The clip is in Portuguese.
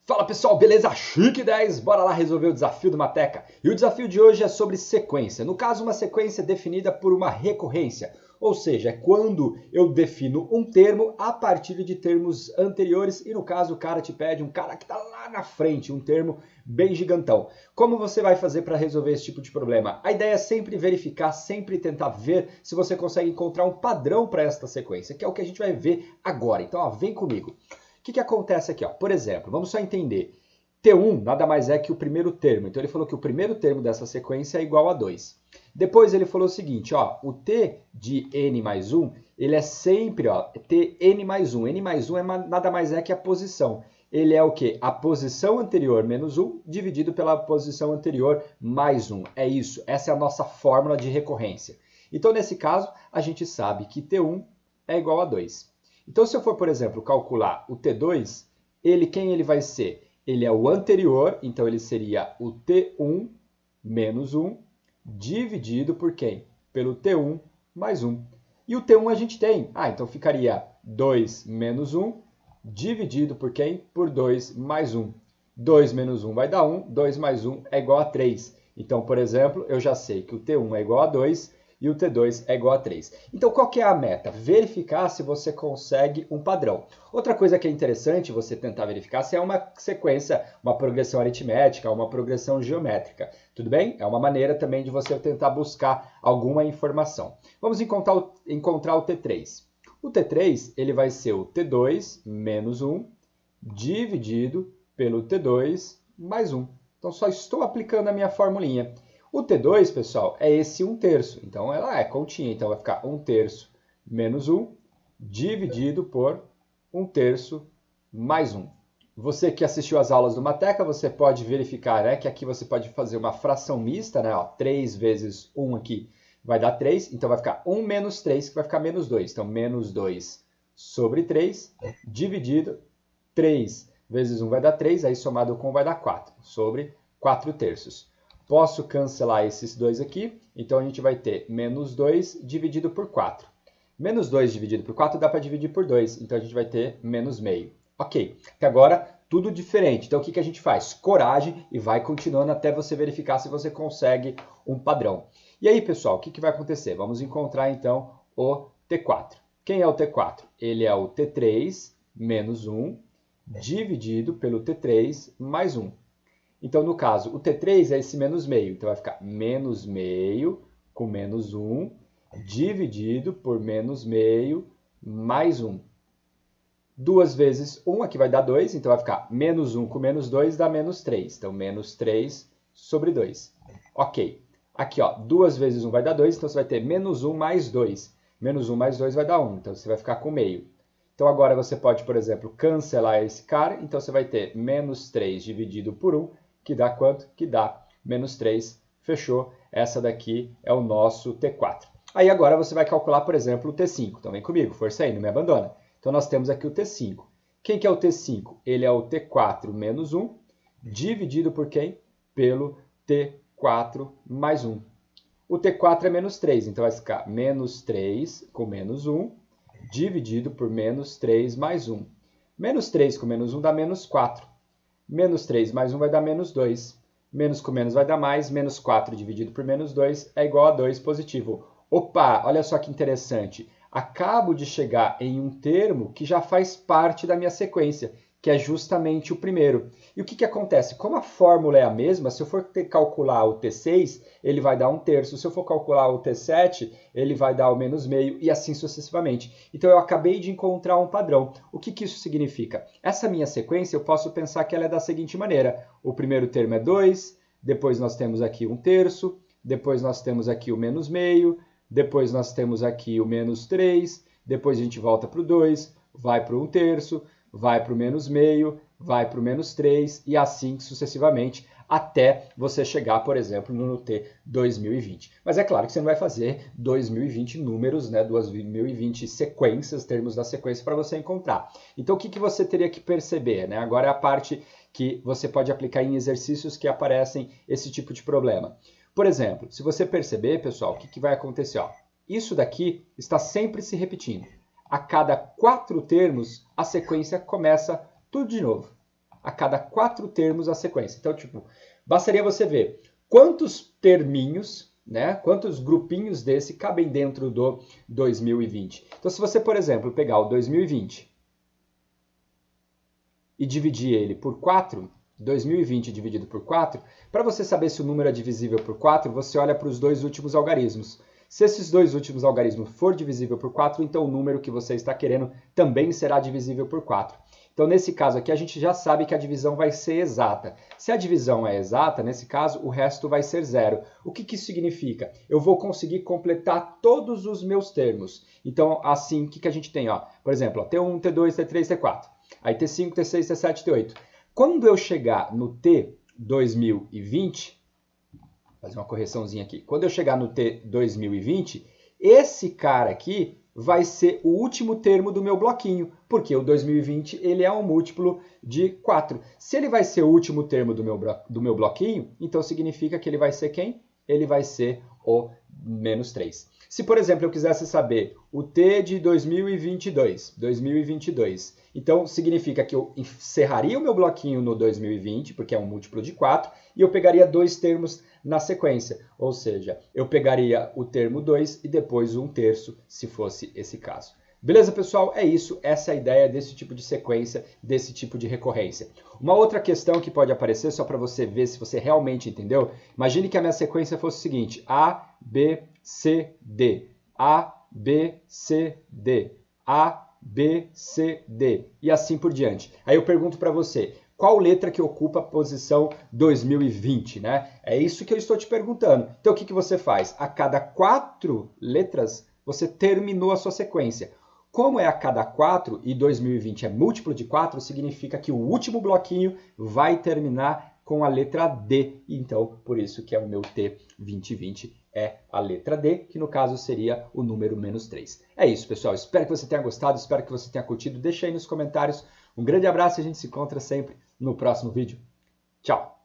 Fala pessoal, beleza? Chique 10, bora lá resolver o desafio do Mateca. E o desafio de hoje é sobre sequência. No caso, uma sequência definida por uma recorrência. Ou seja, é quando eu defino um termo a partir de termos anteriores. E no caso, o cara te pede um cara que está lá na frente, um termo bem gigantão. Como você vai fazer para resolver esse tipo de problema? A ideia é sempre verificar, sempre tentar ver se você consegue encontrar um padrão para esta sequência, que é o que a gente vai ver agora. Então, ó, vem comigo. O que acontece aqui? Ó? Por exemplo, vamos só entender. T1 nada mais é que o primeiro termo. Então ele falou que o primeiro termo dessa sequência é igual a 2. Depois ele falou o seguinte, ó, o T de n mais 1, ele é sempre ó, Tn mais 1. N mais 1 nada mais é que a posição. Ele é o quê? A posição anterior menos 1 dividido pela posição anterior mais 1. É isso, essa é a nossa fórmula de recorrência. Então nesse caso, a gente sabe que T1 é igual a 2. Então, se eu for, por exemplo, calcular o T2, quem ele vai ser? Ele é o anterior, então ele seria o T1 menos 1, dividido por quem? Pelo T1 mais 1. E o T1 a gente tem, então ficaria 2 menos 1, dividido por quem? Por 2 mais 1. 2 menos 1 vai dar 1, 2 mais 1 é igual a 3. Então, por exemplo, eu já sei que o T1 é igual a 2, e o T2 é igual a 3. Então, qual que é a meta? Verificar se você consegue um padrão. Outra coisa que é interessante você tentar verificar se é uma sequência, uma progressão aritmética, uma progressão geométrica. Tudo bem? É uma maneira também de você tentar buscar alguma informação. Vamos encontrar o T3. O T3 ele vai ser o T2 menos 1 dividido pelo T2 mais 1. Então, só estou aplicando a minha formulinha. O T2, pessoal, é esse 1/3. Então, ela é continha. Então, vai ficar 1/3 menos 1 dividido por 1/3 mais 1. Você que assistiu às aulas do Mateca, você pode verificar, né, que aqui você pode fazer uma fração mista, né? Ó, 3 vezes 1 aqui vai dar 3. Então, vai ficar 1 menos 3, que vai ficar menos 2. Então, menos 2 sobre 3 dividido 3 vezes 1 vai dar 3. Aí, somado com 1 vai dar 4 sobre 4/3. Posso cancelar esses dois aqui, então a gente vai ter menos 2 dividido por 4. Menos 2 dividido por 4 dá para dividir por 2, então a gente vai ter menos meio. Ok, até agora tudo diferente. Então o que a gente faz? Coragem e vai continuando até você verificar se você consegue um padrão. E aí, pessoal, o que vai acontecer? Vamos encontrar então o T4. Quem é o T4? Ele é o T3 menos 1 dividido pelo T3 mais 1. Então, no caso, o T3 é esse menos meio. Então, vai ficar menos meio com menos 1 dividido por menos meio mais 1. 2 vezes 1 aqui vai dar 2. Então, vai ficar menos 1 com menos 2 dá menos 3. Então, menos 3 sobre 2. Ok. Aqui, ó, 2 vezes 1 vai dar 2. Então, você vai ter menos 1 mais 2. Menos 1 mais 2 vai dar 1. Então, você vai ficar com meio. Então, agora você pode, por exemplo, cancelar esse cara. Então, você vai ter menos 3 dividido por 1. Que dá quanto? Que dá menos 3. Fechou? Essa daqui é o nosso T4. Aí agora você vai calcular, por exemplo, o T5. Então vem comigo, força aí, não me abandona. Então nós temos aqui o T5. Quem que é o T5? Ele é o T4 menos 1, dividido por quem? Pelo T4 mais 1. O T4 é menos 3, então vai ficar menos 3 com menos 1, dividido por menos 3 mais 1. Menos 3 com menos 1 dá menos 4. Menos 3 mais 1 vai dar menos 2. Menos com menos vai dar mais. Menos 4 dividido por menos 2 é igual a 2 positivo. Opa, olha só que interessante. Acabo de chegar em um termo que já faz parte da minha sequência, que é justamente o primeiro. E o que acontece? Como a fórmula é a mesma, se eu for calcular o T6, ele vai dar 1/3. Se eu for calcular o T7, ele vai dar o menos meio e assim sucessivamente. Então eu acabei de encontrar um padrão. O que isso significa? Essa minha sequência eu posso pensar que ela é da seguinte maneira. O primeiro termo é 2, depois nós temos aqui 1/3, depois nós temos aqui o menos meio, depois nós temos aqui o menos 3, depois a gente volta para o 2, vai para o 1/3, vai para o menos meio, vai para o menos 3 e assim sucessivamente até você chegar, por exemplo, no T 2020. Mas é claro que você não vai fazer 2020 números, né, 2020 sequências, termos da sequência para você encontrar. Então o que você teria que perceber? Né? Agora é a parte que você pode aplicar em exercícios que aparecem esse tipo de problema. Por exemplo, se você perceber, pessoal, o que vai acontecer? Ó, isso daqui está sempre se repetindo. A cada 4 termos, a sequência começa tudo de novo. a cada 4 termos a sequência. Então, tipo, bastaria você ver quantos terminhos, né, quantos grupinhos desse cabem dentro do 2020. Então, se você, por exemplo, pegar o 2020 e dividir ele por 4, 2020 dividido por 4, para você saber se o número é divisível por 4, você olha para os 2 últimos algarismos. Se esses 2 últimos algarismos for divisível por 4, então o número que você está querendo também será divisível por 4. Então, nesse caso aqui, a gente já sabe que a divisão vai ser exata. Se a divisão é exata, nesse caso, o resto vai ser 0. O que isso significa? Eu vou conseguir completar todos os meus termos. Então, assim, o que a gente tem? Ó? Por exemplo, ó, T1, T2, T3, T4. Aí T5, T6, T7, T8. Quando eu chegar no T 2020, vou fazer uma correçãozinha aqui. Quando eu chegar no T 2020, esse cara aqui vai ser o último termo do meu bloquinho, porque o 2020 ele é um múltiplo de 4. Se ele vai ser o último termo do meu bloquinho, então significa que ele vai ser quem? Ele vai ser o menos 3. Se, por exemplo, eu quisesse saber o T de 2022, então significa que eu encerraria o meu bloquinho no 2020, porque é um múltiplo de 4, e eu pegaria 2 termos na sequência, ou seja, eu pegaria o termo 2 e depois 1/3, se fosse esse caso. Beleza, pessoal? É isso. Essa é a ideia desse tipo de sequência, desse tipo de recorrência. Uma outra questão que pode aparecer, só para você ver se você realmente entendeu, imagine que a minha sequência fosse o seguinte: A, B, C, D, A, B, C, D, A, B, C, D, e assim por diante. Aí eu pergunto para você, qual letra que ocupa a posição 2020, né? É isso que eu estou te perguntando. Então, o que você faz? A cada 4 letras, você terminou a sua sequência. Como é a cada 4 e 2020 é múltiplo de 4, significa que o último bloquinho vai terminar com a letra D. Então, por isso que é o meu T 2020 é a letra D, que no caso seria o número menos 3. É isso, pessoal. Espero que você tenha gostado, espero que você tenha curtido. Deixa aí nos comentários. Um grande abraço e a gente se encontra sempre no próximo vídeo. Tchau!